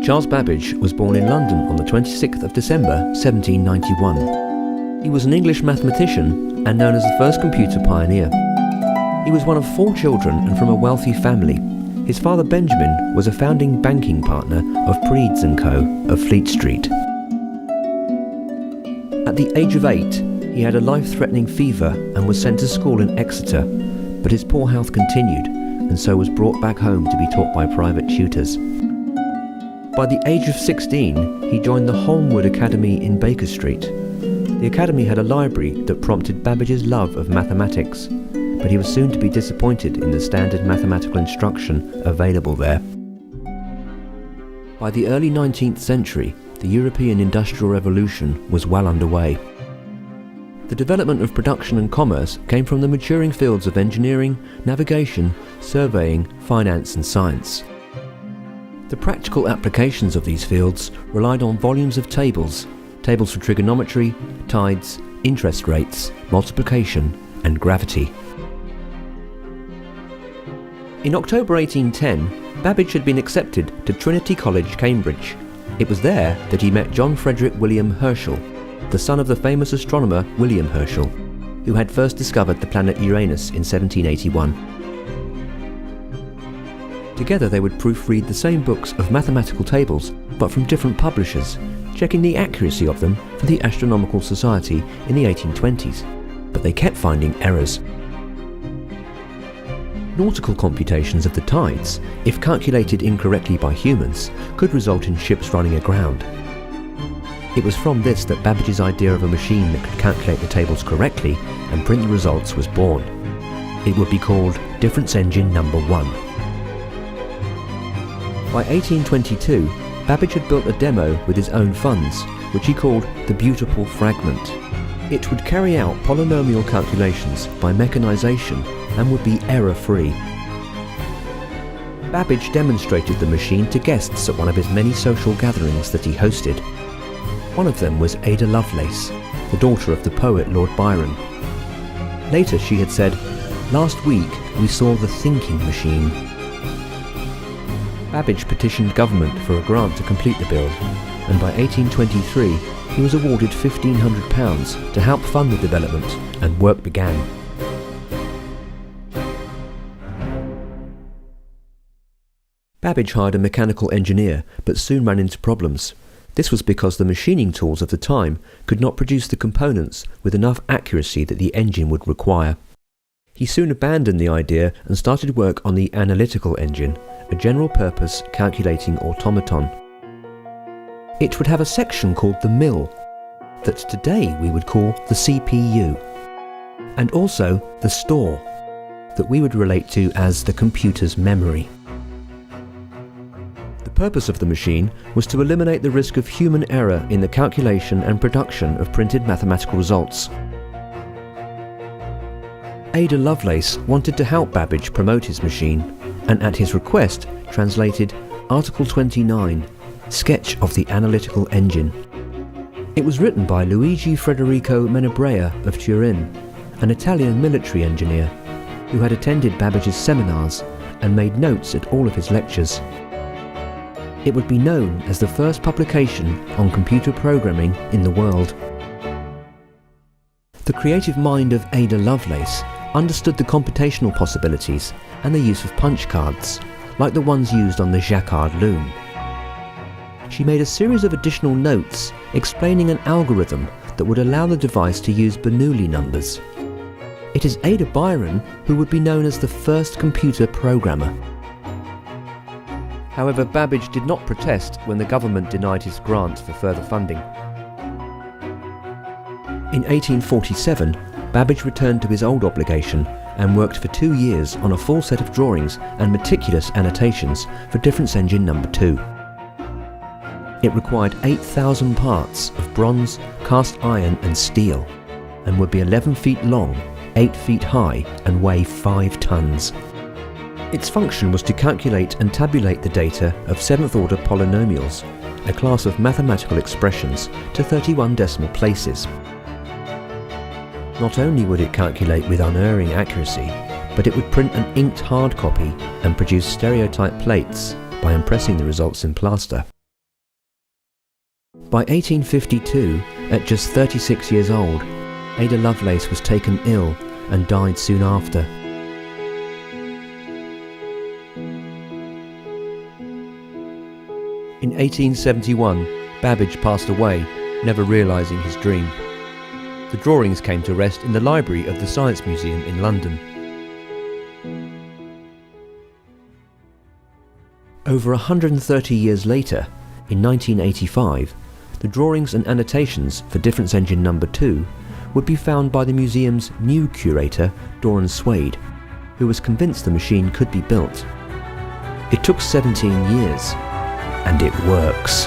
Charles Babbage was born in London on the 26th of December 1791. He was an English mathematician and known as the first computer pioneer. He was one of 4 children and from a wealthy family. His father Benjamin was a founding banking partner of Preeds & Co. of Fleet Street. At the age of 8, he had a life-threatening fever and was sent to school in Exeter, but his poor health continued and so was brought back home to be taught by private tutors. By the age of 16, he joined the Holmwood Academy in Baker Street. The academy had a library that prompted Babbage's love of mathematics, but he was soon to be disappointed in the standard mathematical instruction available there. By the early 19th century, the European Industrial Revolution was well underway. The development of production and commerce came from the maturing fields of engineering, navigation, surveying, finance and science. The practical applications of these fields relied on volumes of tables for trigonometry, tides, interest rates, multiplication and gravity. In October 1810, Babbage had been accepted to Trinity College, Cambridge. It was there that he met John Frederick William Herschel, the son of the famous astronomer William Herschel, who had first discovered the planet Uranus in 1781. Together they would proofread the same books of mathematical tables, but from different publishers, checking the accuracy of them for the Astronomical Society in the 1820s, but they kept finding errors. Nautical computations of the tides, if calculated incorrectly by humans, could result in ships running aground. It was from this that Babbage's idea of a machine that could calculate the tables correctly and print the results was born. It would be called Difference Engine Number 1. By 1822, Babbage had built a demo with his own funds, which he called the Beautiful Fragment. It would carry out polynomial calculations by mechanization and would be error-free. Babbage demonstrated the machine to guests at one of his many social gatherings that he hosted. One of them was Ada Lovelace, the daughter of the poet Lord Byron. Later she had said, "Last week we saw the thinking machine." Babbage petitioned government for a grant to complete the build, and by 1823 he was awarded £1,500 to help fund the development, and work began. Babbage hired a mechanical engineer, but soon ran into problems. This was because the machining tools of the time could not produce the components with enough accuracy that the engine would require. He soon abandoned the idea and started work on the analytical engine, a general-purpose calculating automaton. It would have a section called the mill, that today we would call the CPU, and also the store, that we would relate to as the computer's memory. The purpose of the machine was to eliminate the risk of human error in the calculation and production of printed mathematical results. Ada Lovelace wanted to help Babbage promote his machine, and at his request translated Article 29, Sketch of the Analytical Engine. It was written by Luigi Federico Menabrea of Turin, an Italian military engineer who had attended Babbage's seminars and made notes at all of his lectures. It would be known as the first publication on computer programming in the world. The creative mind of Ada Lovelace understood the computational possibilities and the use of punch cards, like the ones used on the Jacquard loom. She made a series of additional notes explaining an algorithm that would allow the device to use Bernoulli numbers. It is Ada Byron who would be known as the first computer programmer. However, Babbage did not protest when the government denied his grant for further funding. In 1847, Babbage returned to his old obligation and worked for 2 years on a full set of drawings and meticulous annotations for Difference Engine Number 2. It required 8,000 parts of bronze, cast iron and steel, and would be 11 feet long, 8 feet high and weigh 5 tons. Its function was to calculate and tabulate the data of 7th-order polynomials, a class of mathematical expressions, to 31 decimal places. Not only would it calculate with unerring accuracy, but it would print an inked hard copy and produce stereotype plates by impressing the results in plaster. By 1852, at just 36 years old, Ada Lovelace was taken ill and died soon after. In 1871, Babbage passed away, never realising his dream. The drawings came to rest in the library of the Science Museum in London. Over 130 years later, in 1985, the drawings and annotations for Difference Engine No. 2 would be found by the museum's new curator, Doran Swade, who was convinced the machine could be built. It took 17 years, and it works.